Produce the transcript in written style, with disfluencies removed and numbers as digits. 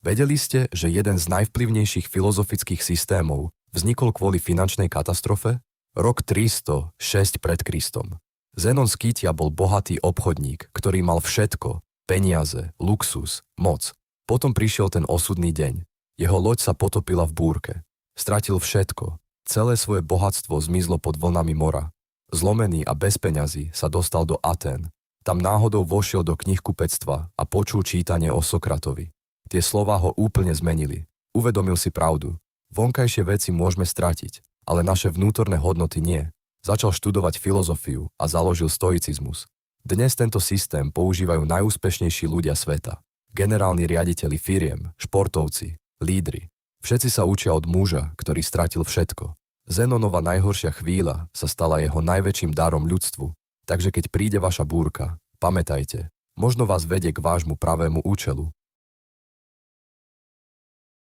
Vedeli ste, že jeden z najvplyvnejších filozofických systémov vznikol kvôli finančnej katastrofe? Rok 306 pred Kristom. Zenon z Kýtia bol bohatý obchodník, ktorý mal všetko, peniaze, luxus, moc. Potom prišiel ten osudný deň. Jeho loď sa potopila v búrke. Stratil všetko. Celé svoje bohatstvo zmizlo pod vlnami mora. Zlomený a bez peňazí sa dostal do Atén. Tam náhodou vošiel do knihkupectva a počul čítanie o Sokratovi. Tie slová ho úplne zmenili. Uvedomil si pravdu. Vonkajšie veci môžeme stratiť, ale naše vnútorné hodnoty nie. Začal študovať filozofiu a založil stoicizmus. Dnes tento systém používajú najúspešnejší ľudia sveta. Generálni riaditeľi firiem, športovci, lídri. Všetci sa učia od muža, ktorý stratil všetko. Zenonova najhoršia chvíľa sa stala jeho najväčším darom ľudstvu. Takže keď príde vaša búrka, pamätajte, možno vás vedie k vášmu pravému účelu.